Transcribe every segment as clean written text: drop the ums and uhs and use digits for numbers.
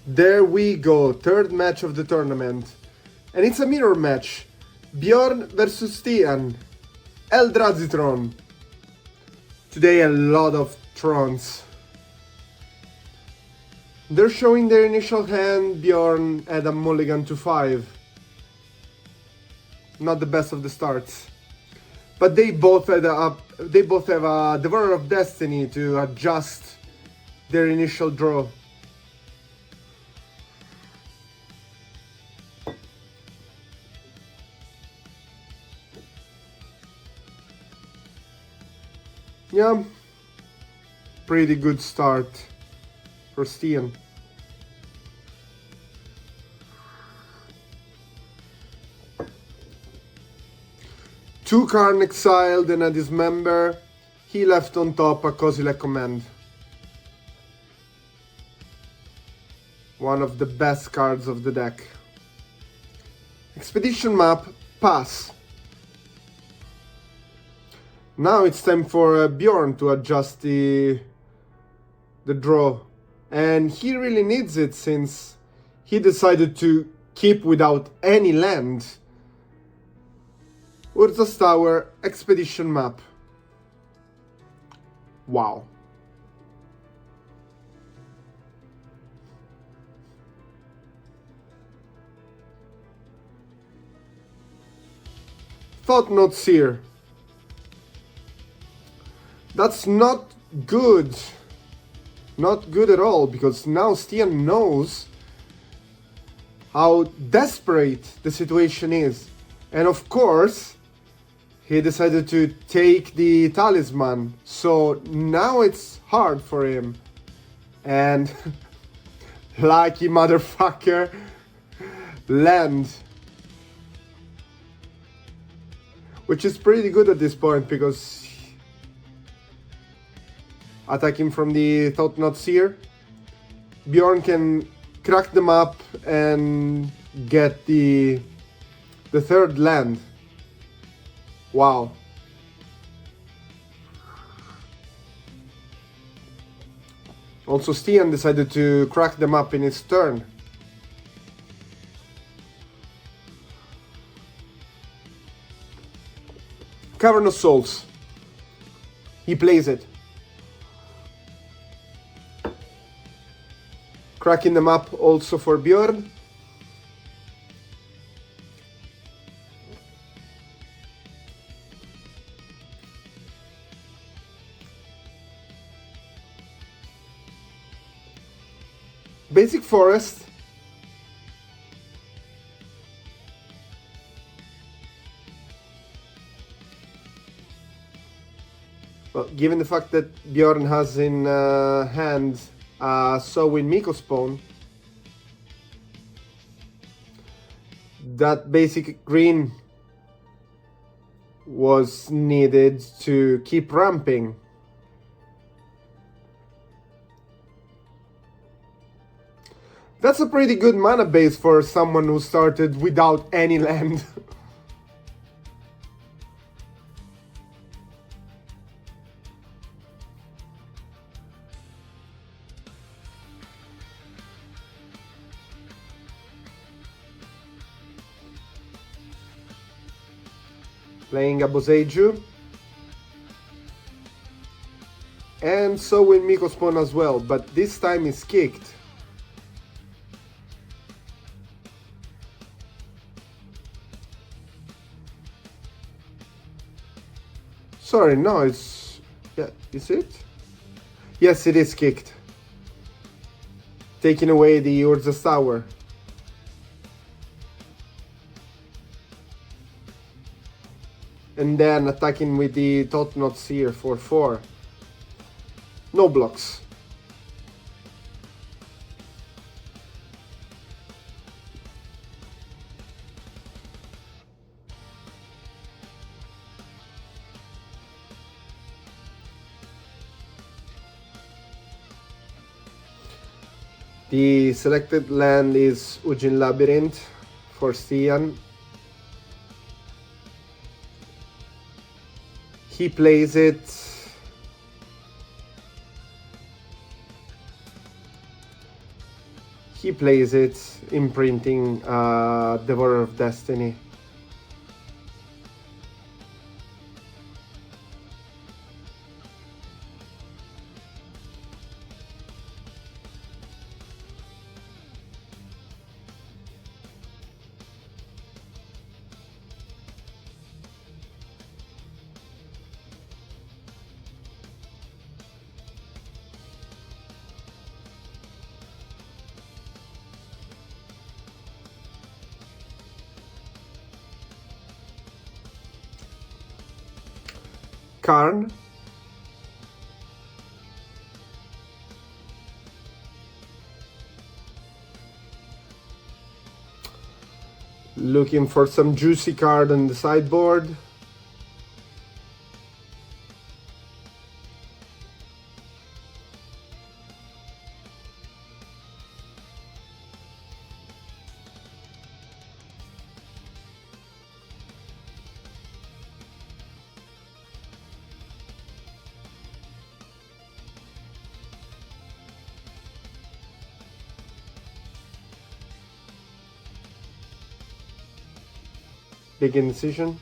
There we go, third match of the tournament. And it's a mirror match. Bjorn versus Stian. Eldrazi Tron. Today a lot of Trons. They're showing their initial hand. Bjorn had a mulligan to 5. Not the best of the starts. But they both have a Devourer of Destiny to adjust their initial draw. Yeah, pretty good start for Stian. Two Karn exiled and a dismember. He left on top a Kozilek command. One of the best cards of the deck. Expedition map, pass. Now it's time for Bjorn to adjust the draw. And he really needs it since he decided to keep without any land. Urza's Tower, Expedition map. Wow. Thought-Knot Seer. That's not good. Not good at all, because now Stian knows how desperate the situation is. And of course, he decided to take the talisman. So now it's hard for him. And lucky motherfucker, land. Which is pretty good at this point, because attacking from the Thought-Knot Seer, Bjorn can crack them up and get the third land. Wow. Also, Stian decided to crack them up in his turn. Cavern of Souls. He plays it. Cracking them up also for Bjorn. Basic Forest. Well, given the fact that Bjorn has in hand Sowin Miko Spawn, that basic green was needed to keep ramping. That's a pretty good mana base for someone who started without any land. Playing a Boseiju. And Sowin Miko Spawn as well, but this time is kicked. Sorry, no, it's... yeah, is it? Yes, it is kicked. Taking away the Urza's Tower. And then attacking with the Thought-Knot Seer for 4. No blocks. The selected land is Ujin Labyrinth for Stian. He plays it. he plays it, imprinting Devourer of Destiny. Karn. Looking for some juicy card on the sideboard. Big incision.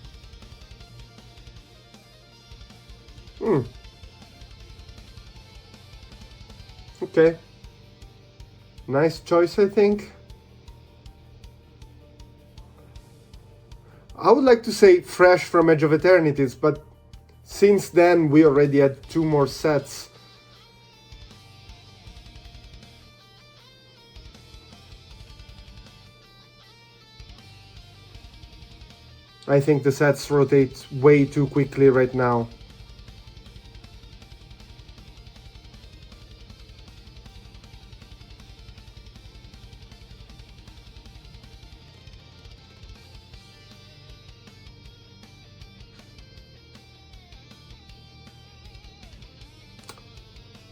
Okay. Nice choice, I think. I would like to say fresh from Edge of Eternities, but since then we already had 2 more sets. I think the sets rotate way too quickly right now.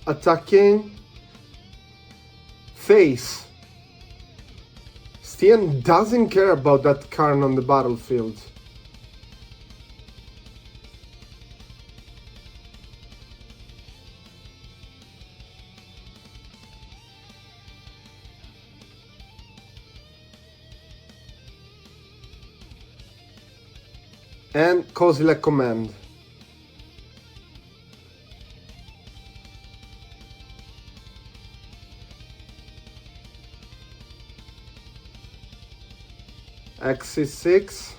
Attacking. Face. Stian doesn't care about that Karn on the battlefield. And Kozilek Command. Axis 6.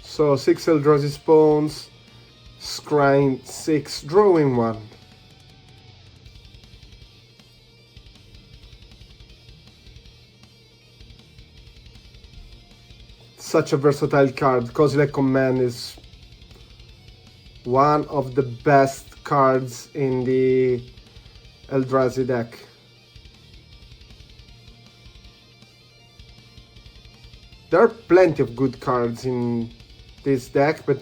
So 6 Eldrazi spawns, scrying 6, drawing 1. Such a versatile card. Kozilek Command is one of the best cards in the Eldrazi deck. There are plenty of good cards in this deck, but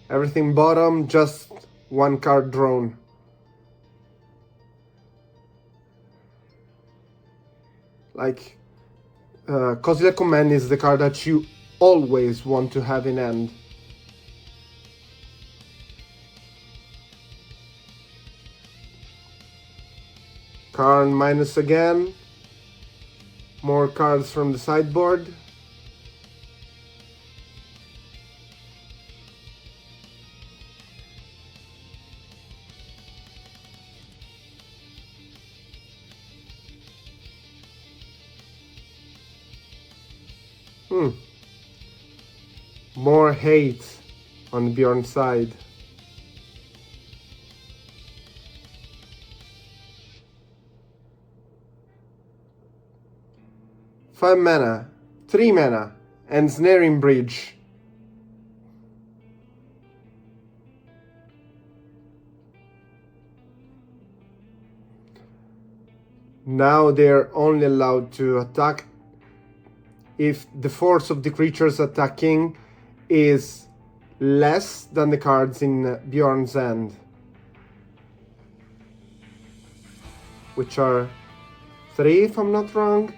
everything bottom, just 1 card drawn. Like, Kozilek Command is the card that you always want to have in hand. Karn minus again. More cards from the sideboard. More hate on Bjorn's side. Five mana, 3 mana, and Snaring Bridge. Now they're only allowed to attack if the force of the creatures attacking is less than the cards in Bjorn's hand, which are 3 if I'm not wrong.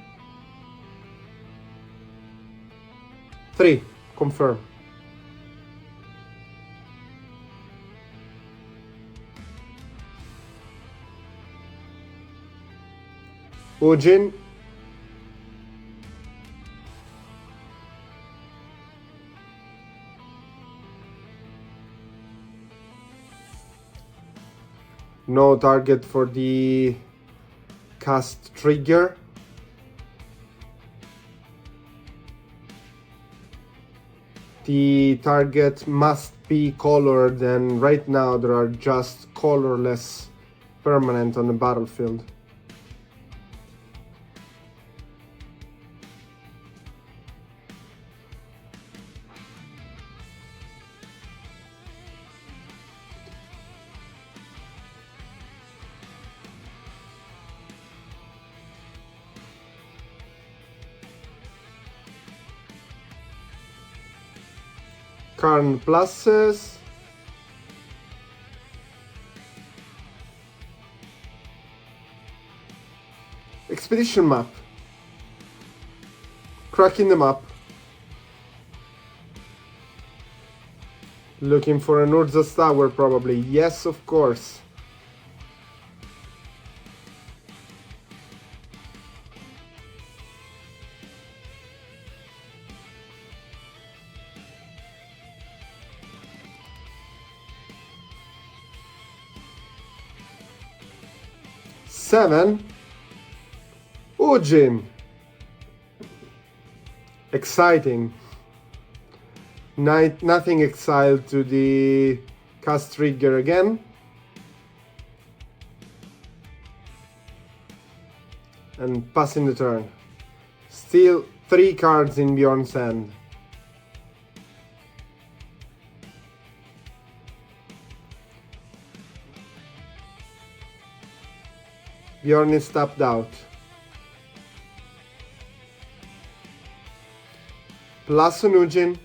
3, confirm. Ujin. No target for the cast trigger. The target must be colored, and right now there are just colorless permanent on the battlefield. Karn pluses. Expedition map. Cracking the map. Looking for an Urza's Tower probably. Yes, of course. Seven. Ujin. Exciting. Nothing exiled to the cast trigger again. And passing the turn. Still 3 cards in Bjorn's hand. Bjorn is tapped out. Plus an Ujin.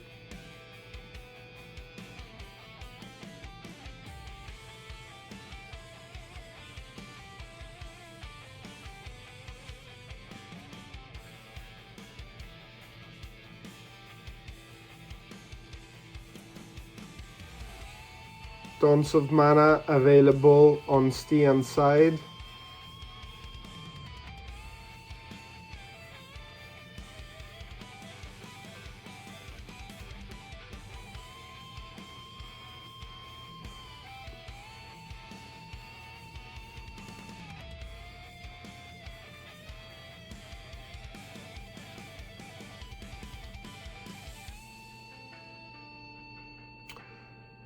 Tons of mana available on Stian's side.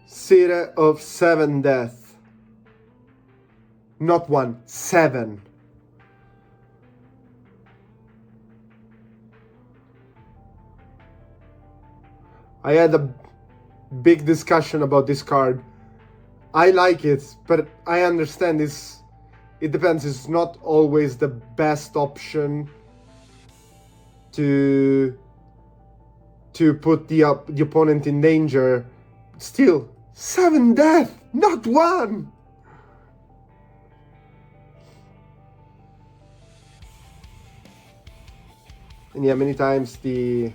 City of 7 death. Not 1, 7. I had a big discussion about this card. I like it, but I understand this. It depends. It's not always the best option to put the opponent in danger. Still, 7 death, not 1. And yeah, many times the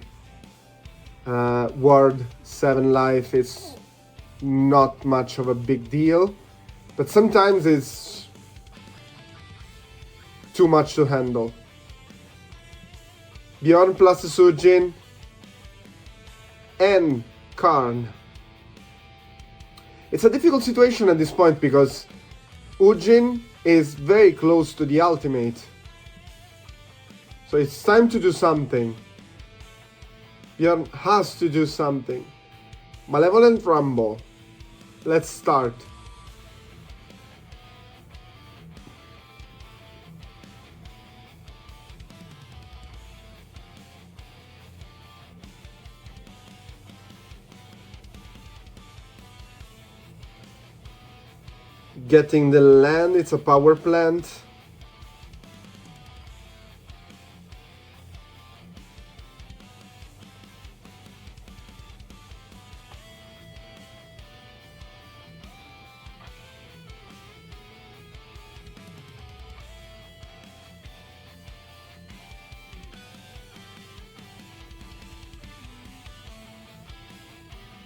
ward 7 life is not much of a big deal, but sometimes it's too much to handle. Bjorn plus Sujin and Karn. It's a difficult situation at this point because Ujin is very close to the ultimate. So it's time to do something. Bjorn has to do something. Malevolent Rumble. Let's start. Getting the land, it's a power plant.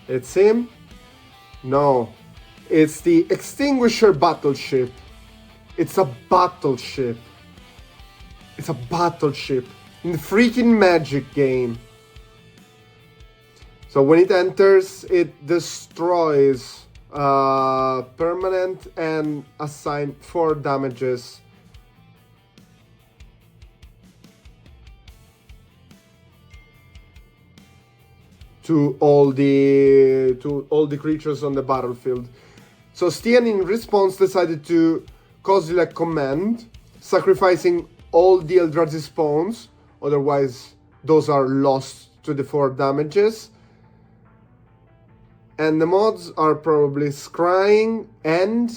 It's him? No. It's the Extinguisher Battleship. It's a battleship. It's a battleship in the freaking Magic game. So when it enters, it destroys permanent and assign 4 damages. To all the creatures on the battlefield. So Stian in response decided to Kozilek command, sacrificing all the Eldrazi spawns, otherwise those are lost to the 4 damages. And the mods are probably Scrying and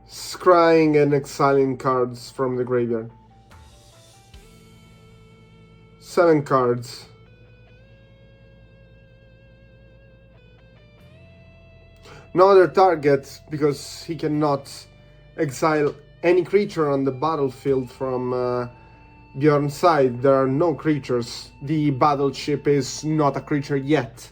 Scrying and exiling cards from the graveyard. 7 cards. No other target, because he cannot exile any creature on the battlefield from Bjorn's side. There are no creatures. The battleship is not a creature yet.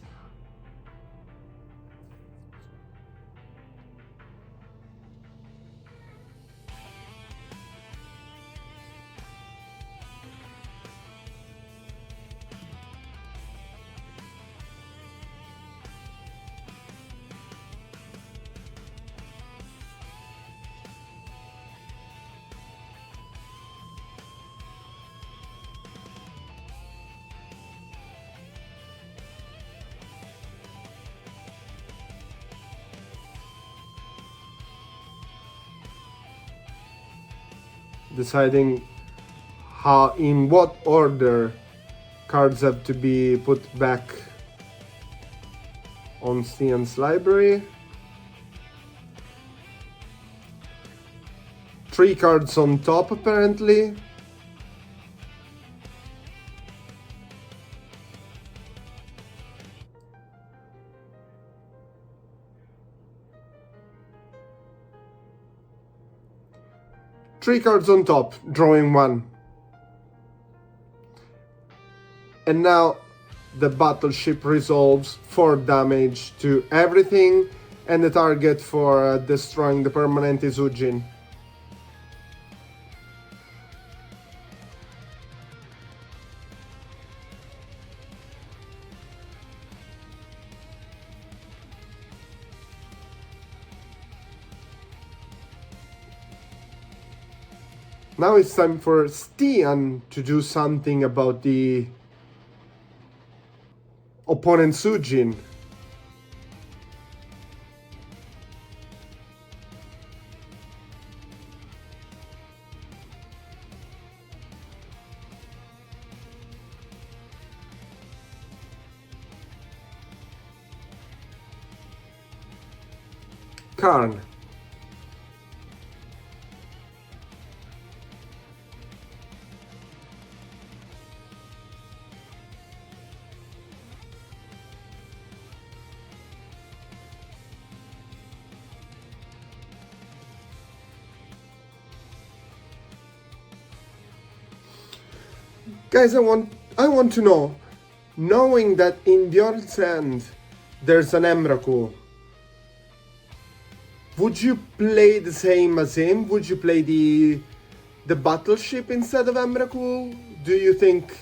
Deciding in what order cards have to be put back on Stian's library. 3 cards on top apparently. Three cards on top, drawing 1. And now the battleship resolves 4 damage to everything, and the target for destroying the permanent is Ujin. Now it's time for Stian to do something about the opponent's Ujin. Karn. Guys, I want to know, knowing that in Bjorn's hand there's an Emrakul, would you play the same as him? Would you play the battleship instead of Emrakul? Do you think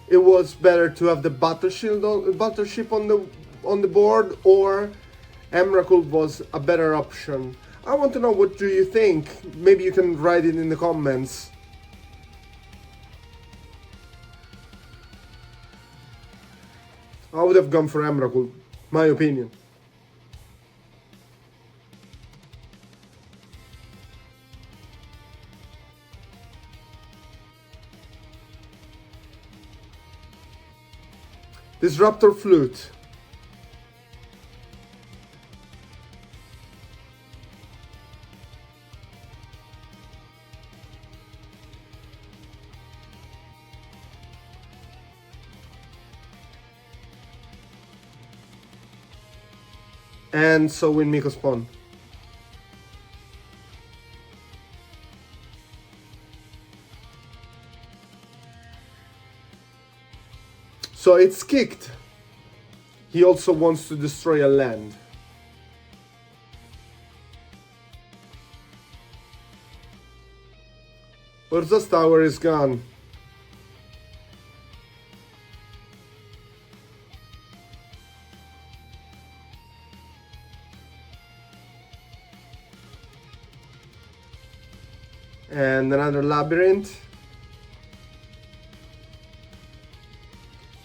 it was better to have the battleship on the board, or Emrakul was a better option? I want to know, what do you think? Maybe you can write it in the comments. I would have gone for Emrakul, my opinion. Disruptor Flute. And so win Miko Spawn. So it's kicked. He also wants to destroy a land. Urza's tower is gone. And another labyrinth.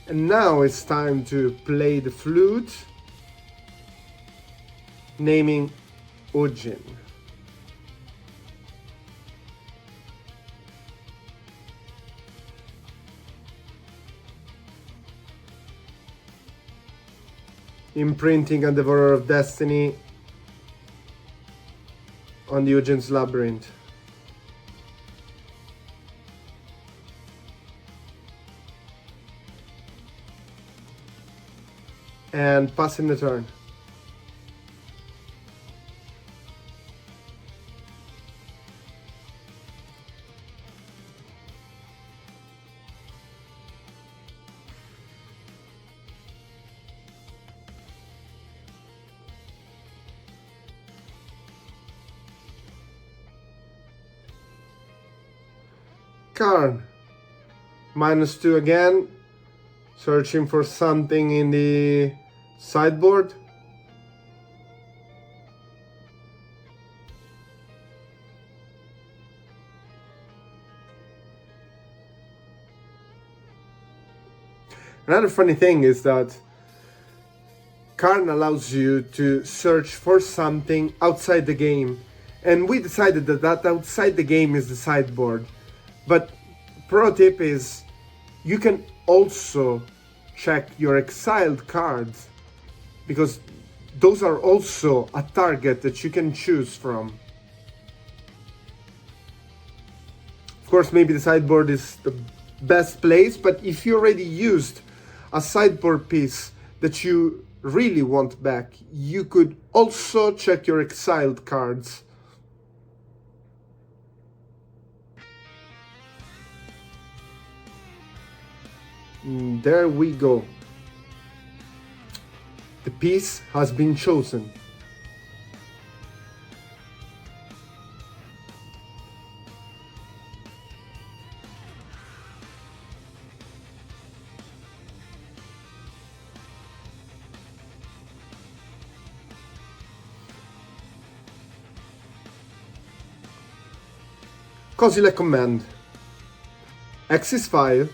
And now it's time to play the flute, naming Ujin. Imprinting a Devourer of Destiny on the Ujin's Labyrinth. And passing the turn. Karn, -2 again, searching for something in the sideboard. Another funny thing is that Karn allows you to search for something outside the game, and we decided that outside the game is the sideboard. But pro tip is you can also check your exiled cards, because those are also a target that you can choose from. Of course, maybe the sideboard is the best place, but if you already used a sideboard piece that you really want back, you could also check your exiled cards. There we go. The piece has been chosen. Kozilek command. X is 5.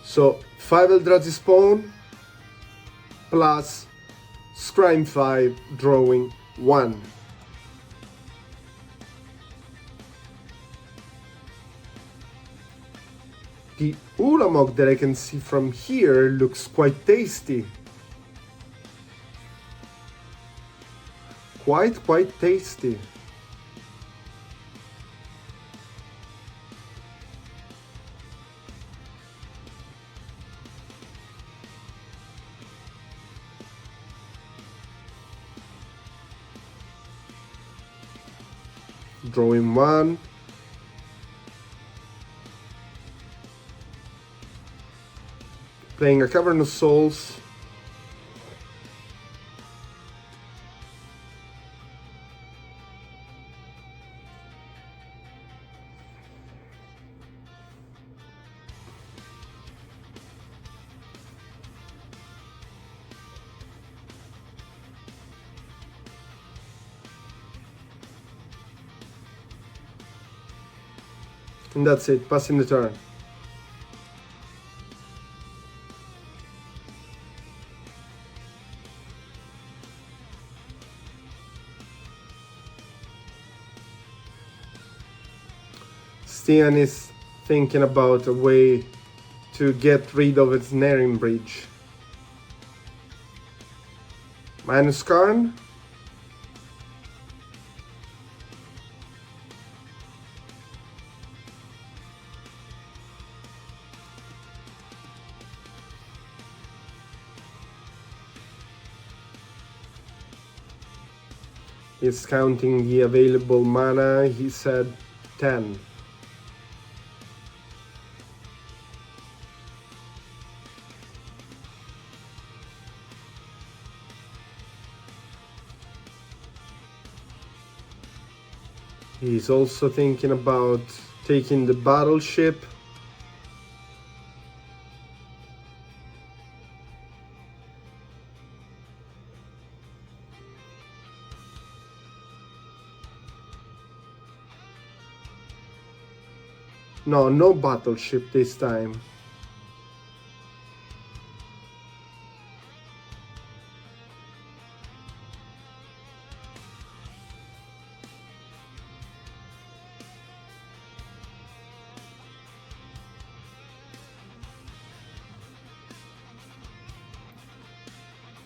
So 5 Eldrazi spawn plus scrying 5, drawing 1. The Ulamog that I can see from here looks quite tasty. Quite tasty. Drawing 1. Playing a Cavern of Souls. And that's it, passing the turn. Stian is thinking about a way to get rid of its Snaring Bridge. Minus Karn. He's counting the available mana. He said 10. He's also thinking about taking the battleship. No, no battleship this time.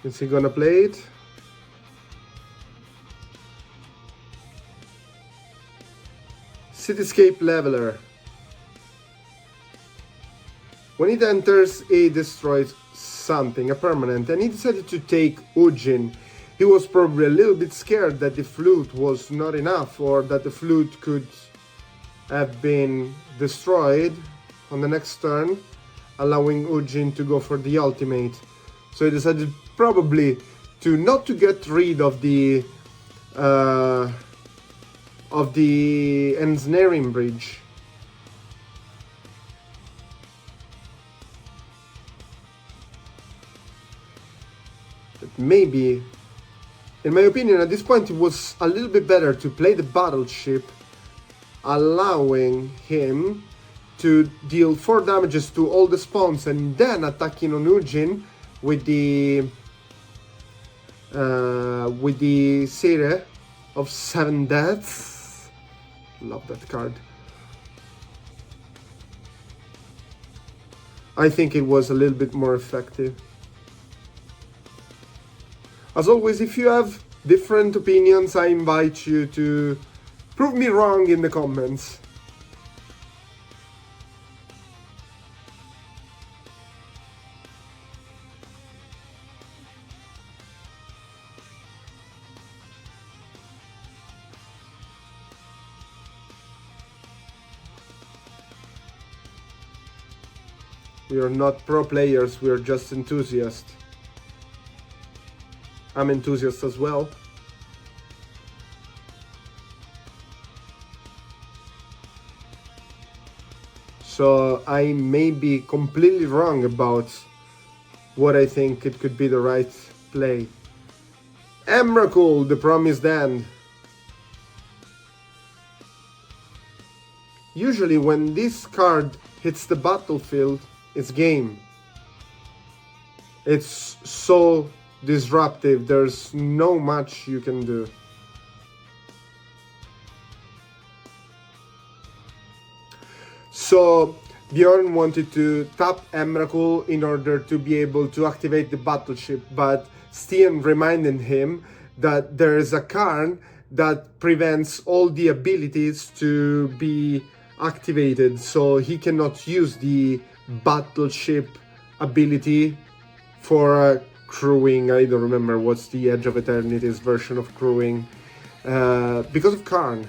Is he gonna play it? Cityscape Leveler. When it enters, it destroys something, a permanent, and he decided to take Ujin. He was probably a little bit scared that the flute was not enough, or that the flute could have been destroyed on the next turn, allowing Ujin to go for the ultimate. So he decided probably to not to get rid of the ensnaring bridge. But maybe, in my opinion, at this point it was a little bit better to play the battleship, allowing him to deal 4 damages to all the spawns and then attacking on Ujin with the Seire of 7 deaths. Love that card. I think it was a little bit more effective. As always, if you have different opinions, I invite you to prove me wrong in the comments. We are not pro players, we are just enthusiasts. I'm enthusiast as well. So I may be completely wrong about what I think it could be the right play. Emrakul, the Promised End. Usually when this card hits the battlefield, it's game. It's so disruptive, there's no much you can do. So Bjorn wanted to tap Emrakul in order to be able to activate the battleship, but Stian reminded him that there is a card that prevents all the abilities to be activated, so he cannot use the battleship ability for crewing. I don't remember what's the Edge of Eternity's version of crewing, because of Karn.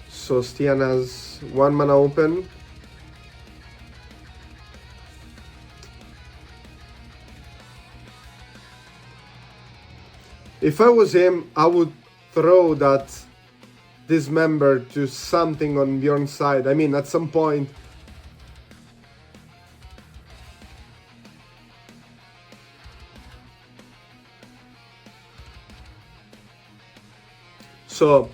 So Stian has 1 mana open. If I was him, I would throw that dismember to something on Bjorn's side. I mean, at some point. So,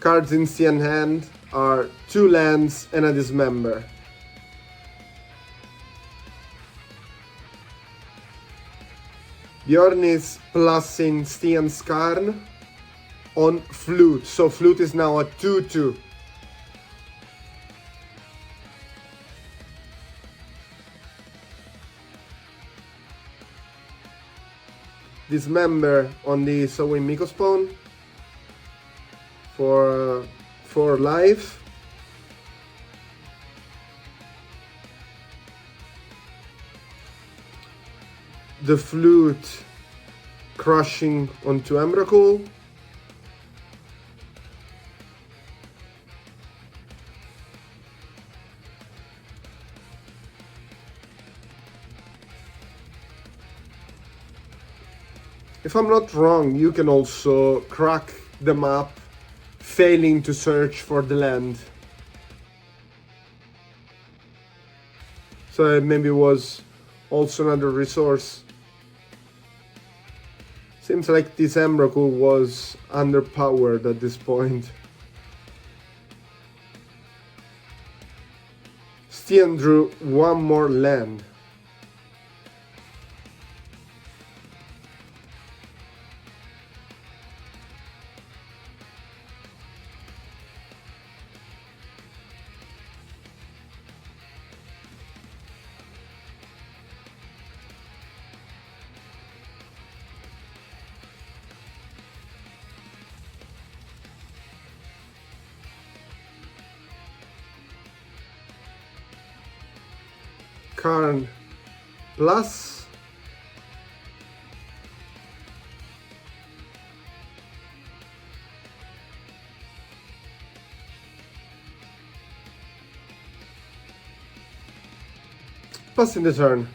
cards in Stian hand are 2 lands and a dismember. Bjorn is plussing Stian's Karn on Flute, so Flute is now a 2/2. Dismember on the Sowing Miko spawn. for life. The flute crushing onto Emrakul. If I'm not wrong, you can also crack the map, failing to search for the land. So it maybe was also another resource. Seems like this Emrakul was underpowered at this point. Stian drew one more land. Karn plus passing the turn.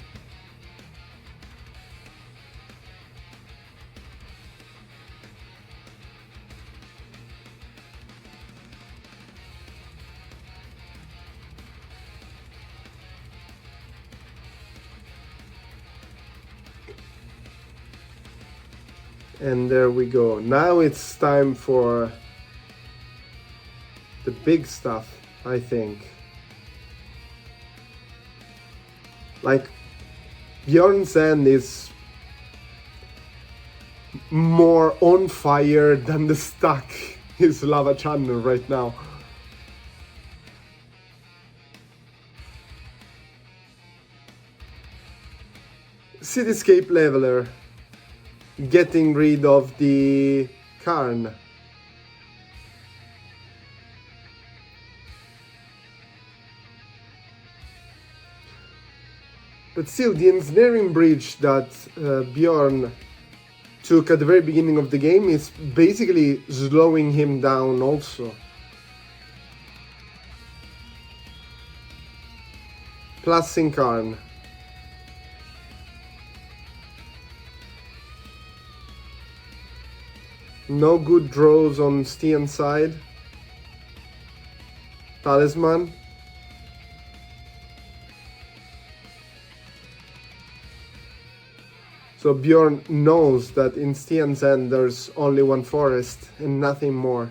And there we go. Now it's time for the big stuff, I think. Like, Bjorn's End is more on fire than the stack is Lava Channel right now. Cityscape Leveler, getting rid of the Karn. But still, the ensnaring bridge that Bjorn took at the very beginning of the game is basically slowing him down also. Plus Karn. No good draws on Stian's side. Talisman. So Bjorn knows that in Stian's End there's only one forest and nothing more.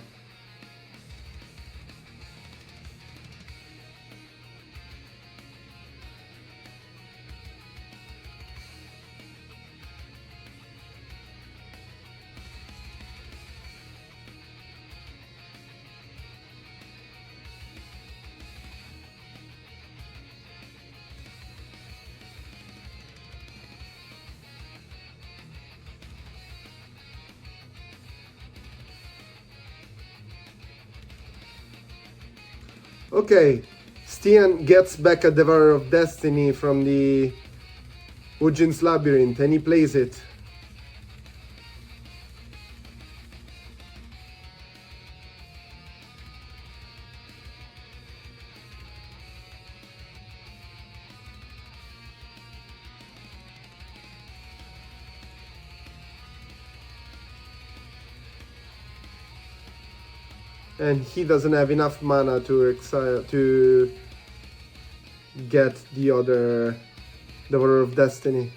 Okay, Stian gets back a Devourer of Destiny from the Ujin's Labyrinth and he plays it. And he doesn't have enough mana to get the other Devourer of Destiny.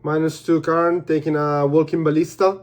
-2 Karn, taking a walking ballista.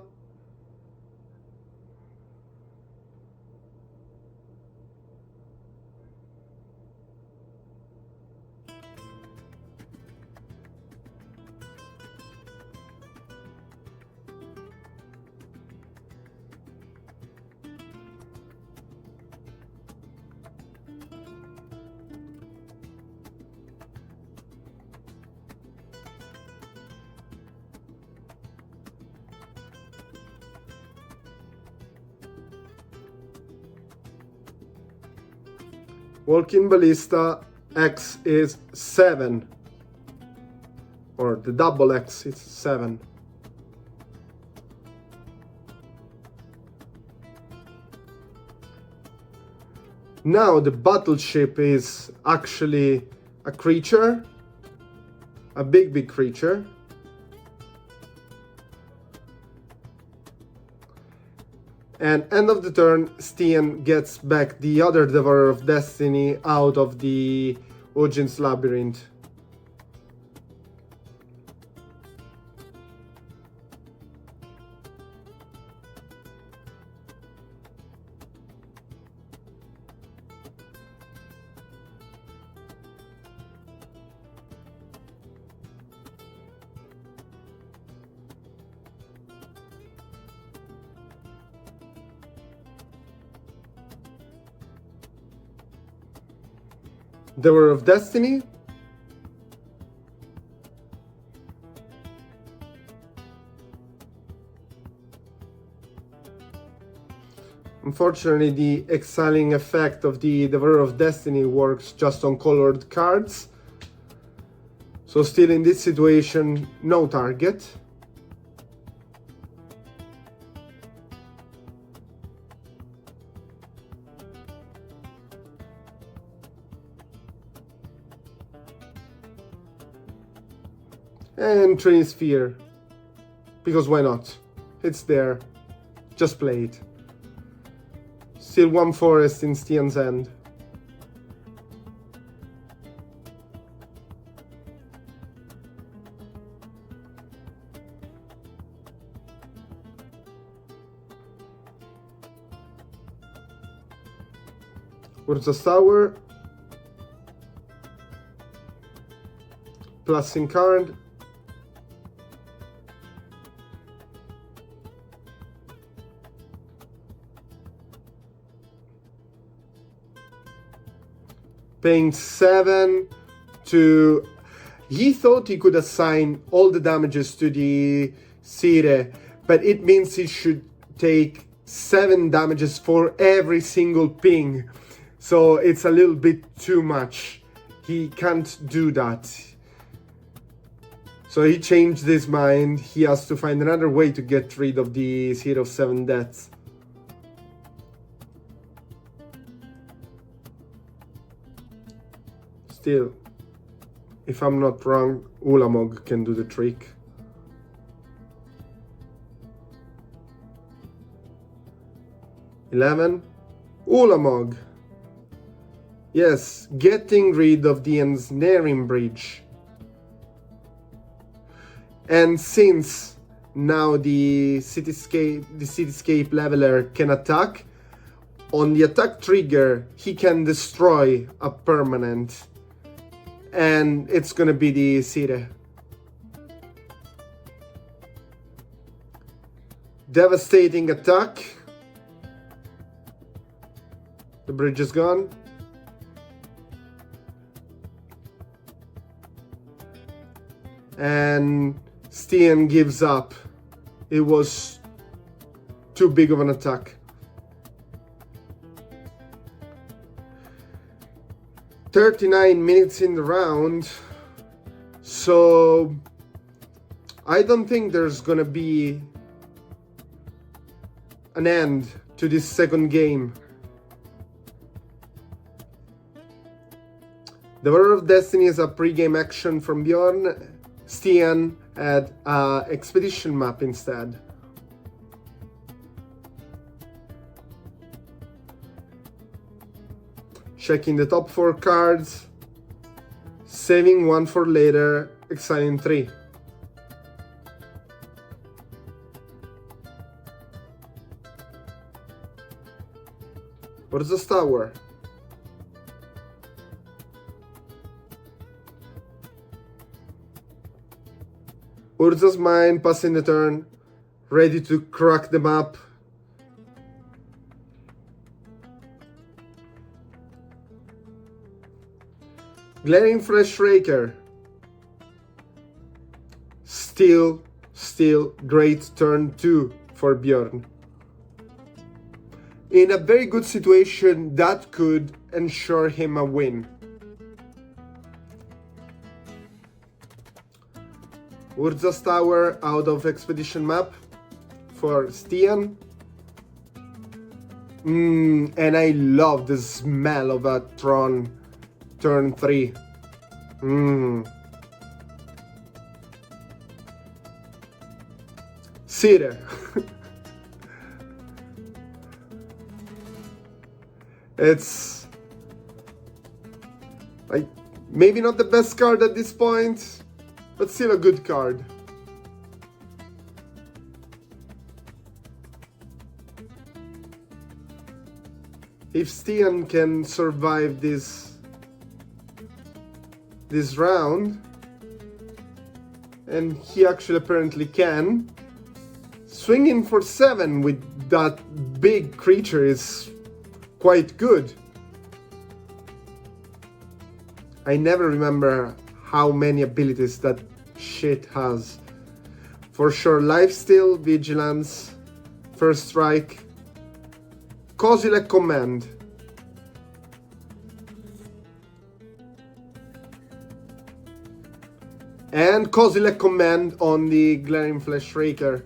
Walking ballista, X is 7. Or the double X is 7. Now the battleship is actually a creature. A big creature. And end of the turn, Stian gets back the other Devourer of Destiny out of the Ojin's Labyrinth. Devourer of Destiny. Unfortunately, the exiling effect of the Devourer of Destiny works just on colored cards. So still in this situation, no target. And Trinisphere, because why not? It's there, just play it. Still one forest in Stian's end. Urza's Tower, plus in card. Paying 7 to... He thought he could assign all the damages to the Sire, but it means he should take 7 damages for every single ping. So it's a little bit too much. He can't do that. So he changed his mind. He has to find another way to get rid of the Sire of 7 deaths. Still, if I'm not wrong, Ulamog can do the trick. $11. Ulamog. Yes, getting rid of the ensnaring bridge. And since now the cityscape leveler can attack, on the attack trigger he can destroy a permanent. And it's gonna be the Sire. Devastating attack. The bridge is gone. And Stian gives up. It was too big of an attack. 39 minutes in the round, so I don't think there's gonna be an end to this second game. The Devourer of Destiny is a pre-game action from Bjorn. Stian had an expedition map instead. Checking the top 4 cards, saving 1 for later, exiling 3. Urza's Tower. Urza's Mine, passing the turn, ready to crack the map. Glaring Flash Raker. Still great turn 2 for Bjorn. In a very good situation that could ensure him a win. Urza's Tower out of Expedition map for Stian. And I love the smell of a Tron turn 3. Cedar. It's like maybe not the best card at this point, but still a good card. If Stian can survive this round, and he actually apparently can, swinging for 7 with that big creature is quite good. I never remember how many abilities that shit has. For sure, Lifesteal, Vigilance, First Strike, Kozilek Command. And Kozilek Command on the Glaring Flash Raker.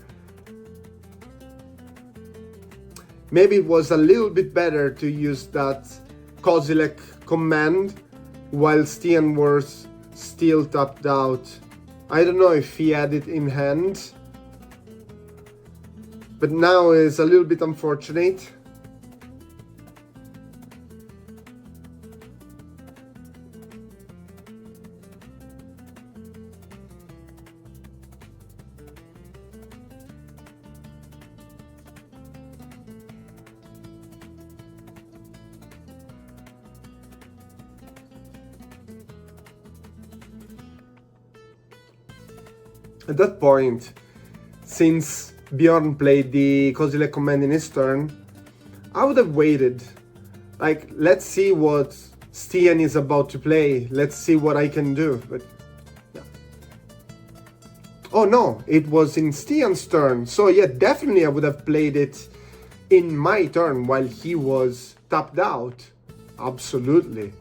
Maybe it was a little bit better to use that Kozilek Command while Stian was still tapped out. I don't know if he had it in hand, but now is a little bit unfortunate. At that point, since Bjorn played the Kozilek Command in his turn, I would have waited. Like, let's see what Stian is about to play. Let's see what I can do. But yeah. Oh no, it was in Stian's turn. So yeah, definitely I would have played it in my turn while he was tapped out. Absolutely.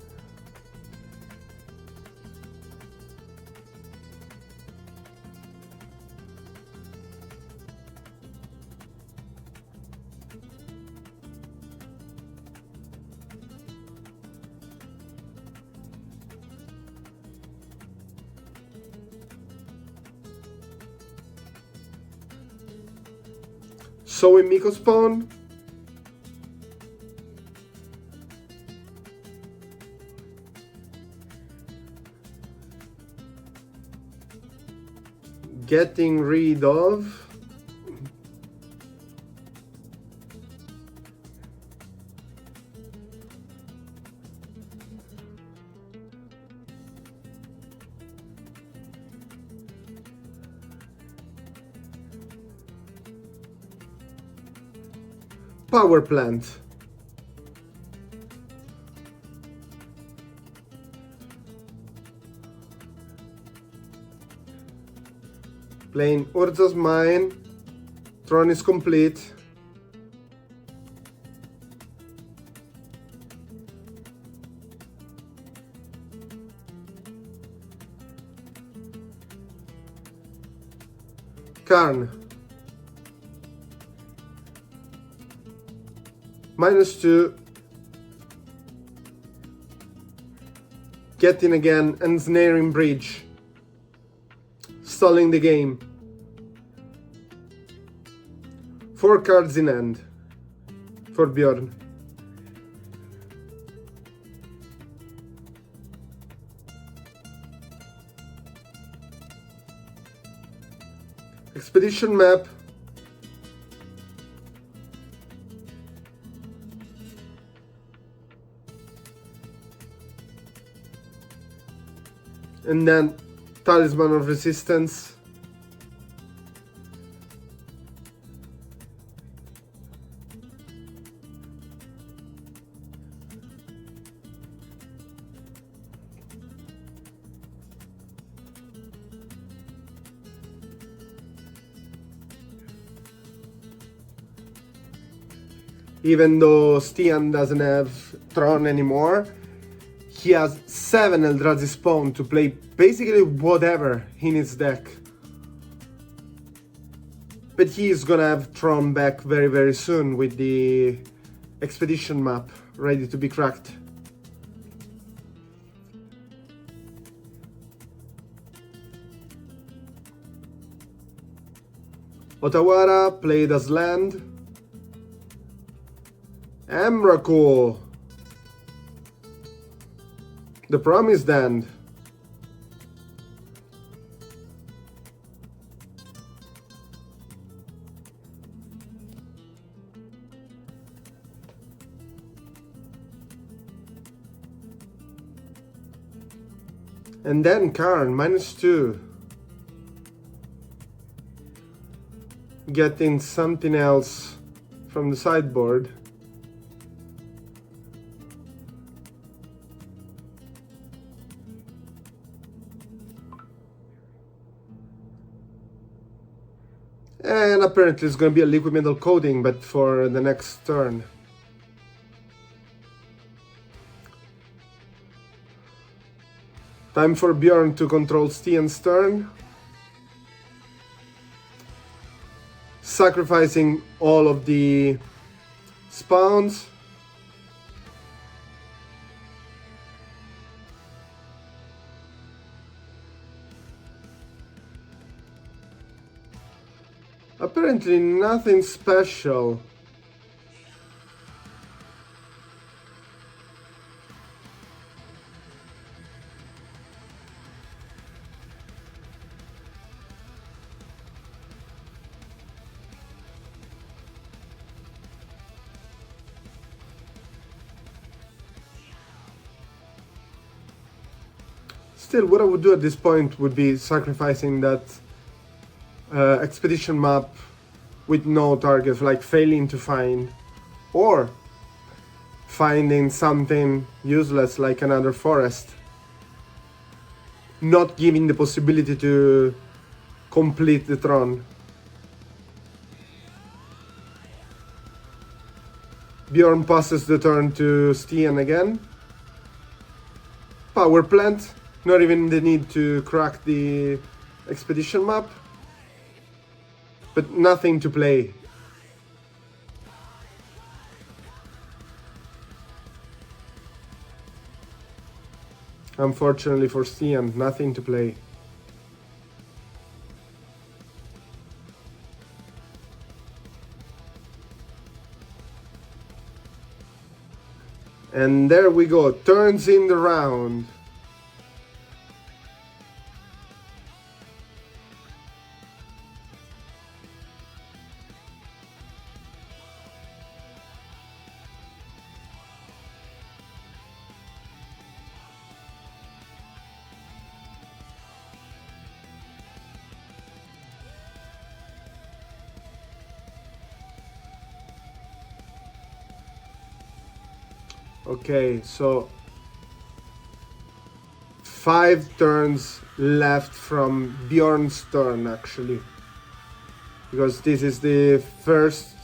So in Miko spawn, getting rid of power plant. Playing Urza's Mine. Tron is complete. Karn. -2. Getting again, ensnaring bridge. Stalling the game. 4 cards in hand for Bjorn. Expedition map. And then Talisman of Resistance. Even though Stian doesn't have Tron anymore, he has 7 Eldrazi spawn to play basically whatever in his deck. But he's gonna have Tron back very very soon with the expedition map ready to be cracked. Otawara played as land. Emrakul, the Promised Land. And then Karn, -2. Getting something else from the sideboard. And apparently it's going to be a liquid metal coating, but for the next turn. Time for Bjorn to control Stian's turn. Sacrificing all of the spawns. Apparently nothing special. Still, what I would do at this point would be sacrificing that expedition map with no targets, like failing to find, or finding something useless like another forest, not giving the possibility to complete the Tron. Bjorn passes the turn to Stian again. Power plant, not even the need to crack the expedition map. But nothing to play. Unfortunately for Stian, nothing to play. And there we go, turns in the round. Okay, so 5 turns left from Bjorn's turn actually, because this is the first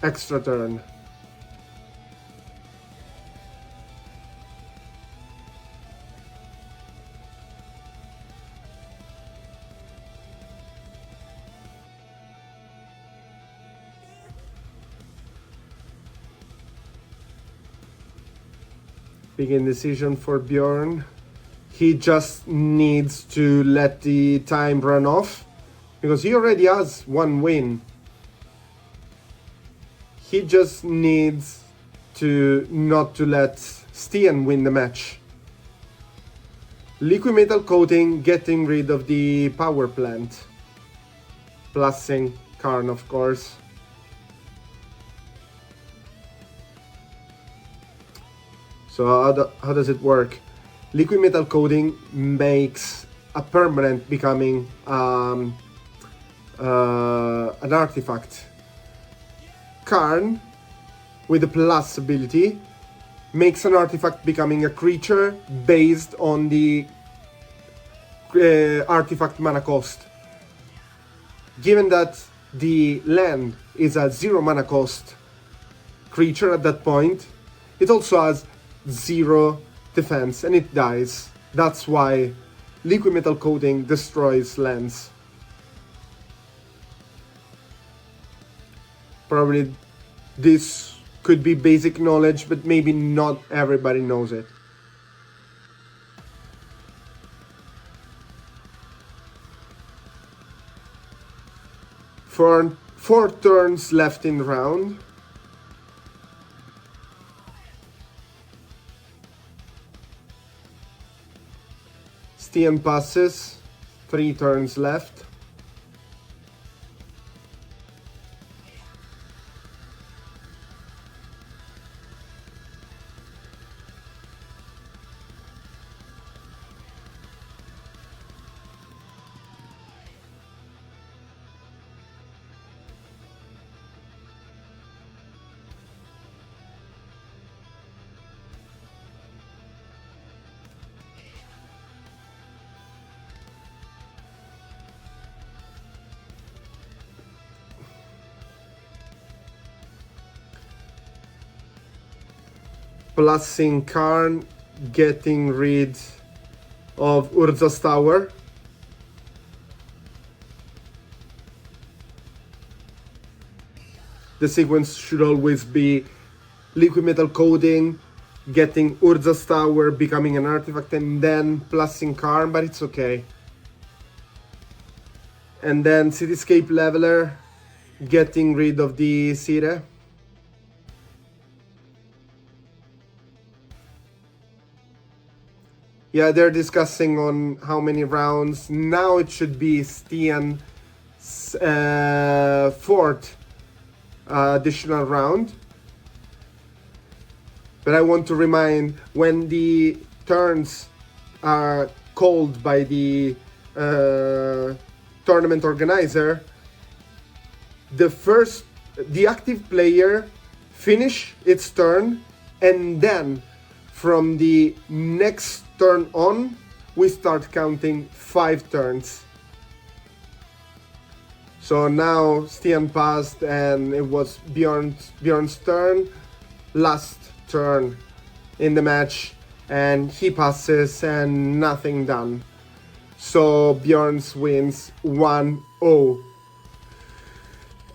extra turn. Big indecision for Bjorn. He just needs to let the time run off, because he already has 1 win. He just needs to not to let Stian win the match. Liquid metal coating, getting rid of the power plant. Plusing Karn, of course. So how does it work? liquid metal coating makes a permanent becoming an artifact. Karn, with the plus ability, makes an artifact becoming a creature based on the artifact mana cost. Given that the land is a 0 mana cost creature at that point, it also has 0 defense and it dies. That's why liquid metal coating destroys lands. Probably this could be basic knowledge, but maybe not everybody knows it. For 4 turns left in the round. Stian passes, 3 turns left. Plussing Karn, getting rid of Urza's Tower. The sequence should always be liquid metal coating, getting Urza's Tower, becoming an artifact, and then plussing Karn, but it's okay. And then Cityscape Leveler, getting rid of the Sire. Yeah, they're discussing on how many rounds. Now it should be Stian's 4th additional round. But I want to remind, when the turns are called by the tournament organizer, the active player finish its turn, and then from the next turn on, we start counting 5 turns. So now Stian passed and it was Bjorn's turn, last turn in the match, and he passes and nothing done. So Bjorn's wins 1-0.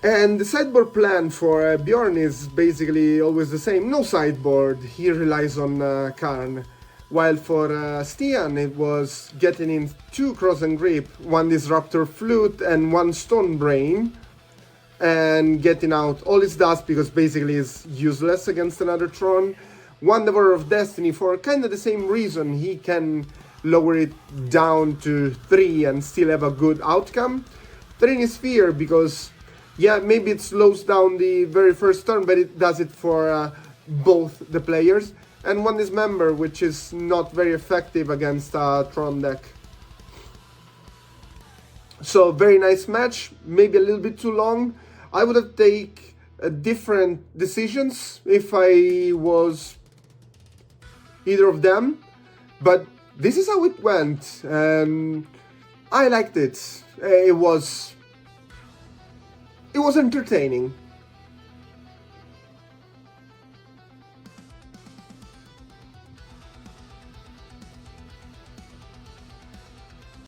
And the sideboard plan for Bjorn is basically always the same. No sideboard, he relies on Karn. While for Stian, it was getting in 2 Cross and Grip, 1 Disruptor Flute and 1 Stone Brain, and getting out all his dust because basically it's useless against another Tron. 1 Devourer of Destiny for kind of the same reason, he can lower it down to 3 and still have a good outcome. Training Sphere because, yeah, maybe it slows down the very first turn, but it does it for both the players. And 1 Dismember, which is not very effective against a Tron deck. So, very nice match, maybe a little bit too long. I would have taken different decisions if I was either of them. But this is how it went, and I liked it. It was entertaining.